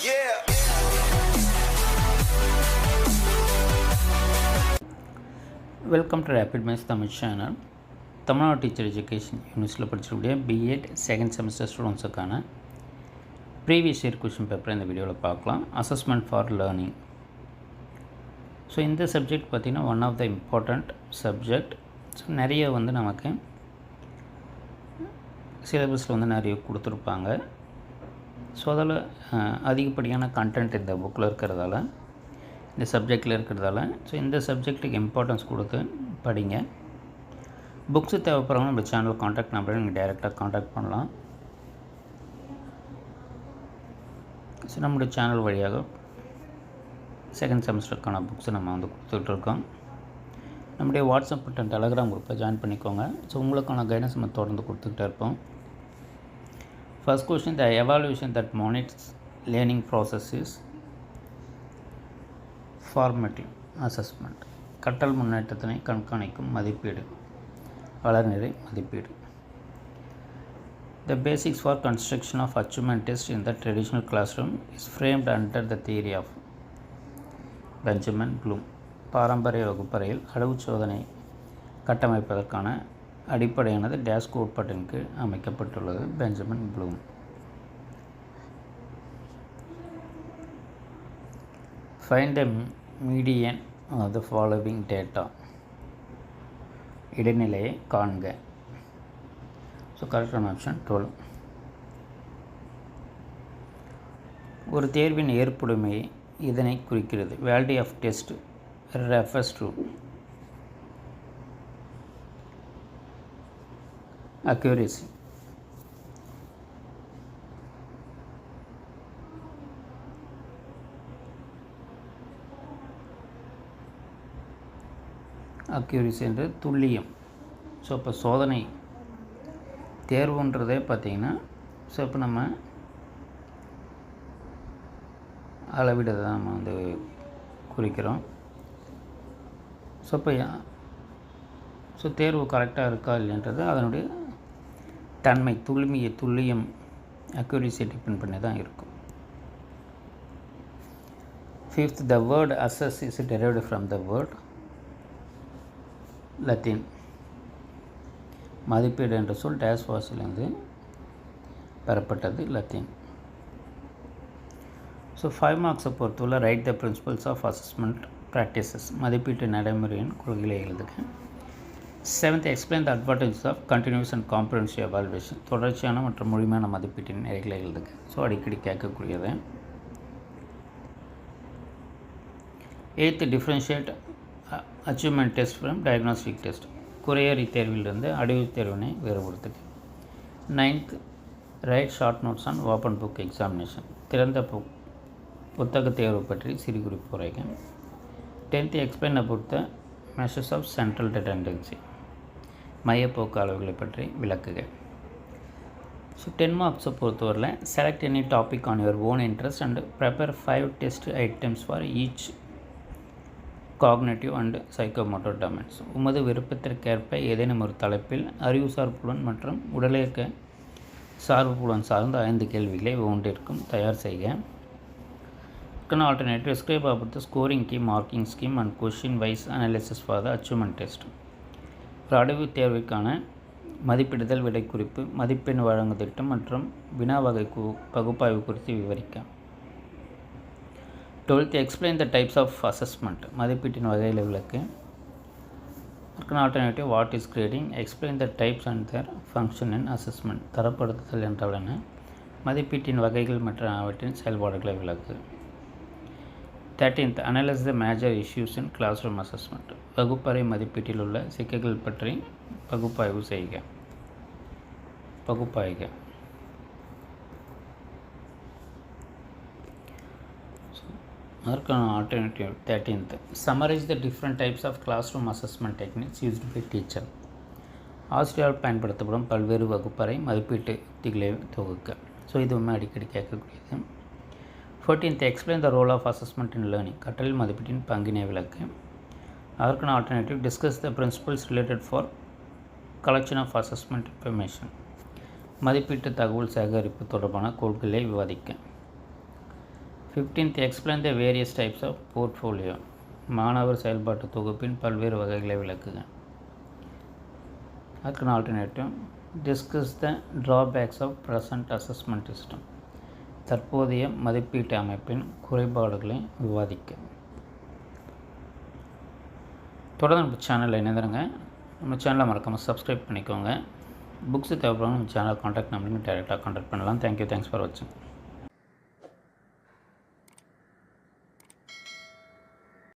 Yeah. Welcome to rapid maths Tamil channel. Tamil Nadu teacher education யூனிவர்சிட்டியில் படிச்சிருக்கக்கூடிய BEd second semester ஸ்டூடெண்ட்ஸுக்கான previous year question பேப்பரை இந்த வீடியோவில் பார்க்கலாம். Assessment for learning. ஸோ இந்த சப்ஜெக்ட் பார்த்திங்கன்னா one of the important subject. So நிறைய நமக்கு சிலபஸில் நிறைய கொடுத்துருப்பாங்க. ஸோ அதில் அதிகப்படியான கண்டென்ட் இந்த புக்கில் இருக்கிறதால, இந்த சப்ஜெக்டில் இருக்கிறதால, ஸோ இந்த சப்ஜெக்ட்டுக்கு இம்பார்ட்டன்ஸ் கொடுத்து படிங்க. புக்ஸு தேவைப்படுறவங்க நம்ம சேனல் காண்டாக்ட் நம்பரை நீங்கள் டைரெக்டாக காண்டாக்ட் பண்ணலாம். ஸோ நம்முடைய சேனல் வழியாக செகண்ட் செமஸ்டருக்கான புக்ஸை நம்ம கொடுத்துட்ருக்கோம். நம்முடைய வாட்ஸ்அப் மற்றும் டெலகிராம் குரூப்பை ஜாயின் பண்ணிக்கோங்க. ஸோ உங்களுக்கான கைடன்ஸ் நம்ம தொடர்ந்து கொடுத்துக்கிட்டே இருப்போம். First question, the evaluation that monitors learning process is formative assessment. கற்றல் முன்னேற்றத்தினை கண்காணிக்கும் மதிப்பீடு, வளர்நிலை மதிப்பீடு. The basics for construction of achievement test in the traditional classroom is framed under the theory of Benjamin Bloom. பாரம்பரிய வகுப்பறையில் அளவு சோதனை கட்டமைப்பதற்கான அடிப்படையானது டேஷ் கோட்பாட்டின் கீழ் அமைக்கப்பட்டுள்ளது. Benjamin Bloom. Find the median of the following data. இடைநிலையை காண்க. ஸோ கரெக்டான ஆப்ஷன் 12. ஒரு தேர்வின் ஏற்புடைமையை இதனை குறிக்கிறது. Validity of test refers to accuracy. Accuracy என்று துல்லியம். ஸோ இப்போ சோதனை தேர்வுன்றதே பார்த்திங்கன்னா, ஸோ இப்போ நம்ம அளவிட தான் நம்ம குறிக்கிறோம். ஸோ இப்போ தேர்வு கரெக்டாக இருக்கா இல்லைன்றது அதனுடைய தன்மை, துல்லியம், அக்யூரிசியை டிபெண்ட் பண்ணி தான் இருக்கும். Fifth, the word assess is derived from the word Latin. மதிப்பீடு என்ற சொல் டேஷ் வாசிலிருந்து பெறப்பட்டது, லத்தீன். ஸோ 5 மார்க்ஸை பொறுத்தவரை right the principles of assessment practices. மதிப்பீட்டு நடைமுறையின் கொள்கைகளை எழுதுக. 7th, explain the advantages of continuous and comprehensive evaluation. தொடர்ச்சியான மற்றும் முழுமையான மதிப்பீட்டின் நிறைகளை எழுதுக. ஸோ அடிக்கடி கேட்கக்கூடியது. 8th, differentiate achievement test from diagnostic test. குறையறி தேர்விலிருந்து அடைவு தேர்வினை வேறுபடுத்துக. 9th, write short notes on open book examination. திறந்த புத்தக தேர்வு பற்றி சிறு குறிப்பு உரைக. 10th, explain about the measures of central tendency. மையப்போக்கு அளவுகளை பற்றி விளக்குக. ஸோ 10 மார்க்ஸை பொறுத்தவரையில் select any topic on your own interest and prepare 5 test items for each cognitive and psychomotor domains. உமது விருப்பத்திற்கேற்ப ஏதேனும் ஒரு தலைப்பில் அறிவுசார் புலன் மற்றும் உடலியக்க சார்பு புலன் சார்ந்த 5 கேள்விகளை ஒவ்வொன்றிற்கும் தயார் செய்க. Alternative describe about the scoring key, marking scheme and question wise analysis for the achievement test. ஒரு அடைவு தேர்வுக்கான மதிப்பிடுதல், விடை குறிப்பு, மதிப்பெண் வழங்கு திட்டம் மற்றும் வினா வகை பகுப்பாய்வு குறித்து விவரிக்க. 12th, explain the types of assessment. மதிப்பீட்டின் வகையில் விளக்கு. Alternative, what is grading, explain the types and their function in assessment. தரப்படுத்துதல் என்றால் என்ன, மதிப்பீட்டின் வகைகள் மற்றும் அவற்றின் செயல்பாடுகளை விளக்கு. 13th, analyze the major issues in classroom assessment. வகுப்பறை மதிப்பீட்டில் உள்ள சிக்கல்கள் பற்றி பகுப்பாய்வு செய்க. அதற்கான alternative. 13th, summarize the different types of classroom assessment techniques used by teacher. ஆசிரியரால் பயன்படுத்தப்படும் பல்வேறு வகுப்பறை மதிப்பீட்டு யுக்திகளை தொகுக்க. ஸோ இதுவுமே அடிக்கடி கேட்கக்கூடியது. 14th, explain the role of assessment in learning. கற்றல் மதிப்பீட்டின் பங்கினை விளக்கு. அதற்கான alternative, discuss the principles related for collection of assessment information. மதிப்பீட்டு தகவல் சேகரிப்பு தொடர்பான கொள்கைகளை விவாதிக்க. 15th, explain the various types of portfolio. மாணவர் செயல்பாட்டு தொகுப்பின் பல்வேறு வகைகளை விளக்குக. அதுக்கான alternative, discuss the drawbacks of present assessment system. தற்போதைய மதிப்பீட்டு அமைப்பின் குறைபாடுகளை விவாதிக்க. தொடர்ந்து நம்ம சேனலில் இணைந்துருங்க. நம்ம சேனலை மறக்காமல் சப்ஸ்கிரைப் பண்ணிக்கோங்க. புக்ஸு தேவைப்படும் நம்ம சேனல் காண்டாக்ட் நம்பருக்கு டைரெக்டாக காண்டாக்ட் பண்ணலாம். தேங்க்யூ, தேங்க்ஸ் ஃபார் வாட்சிங்.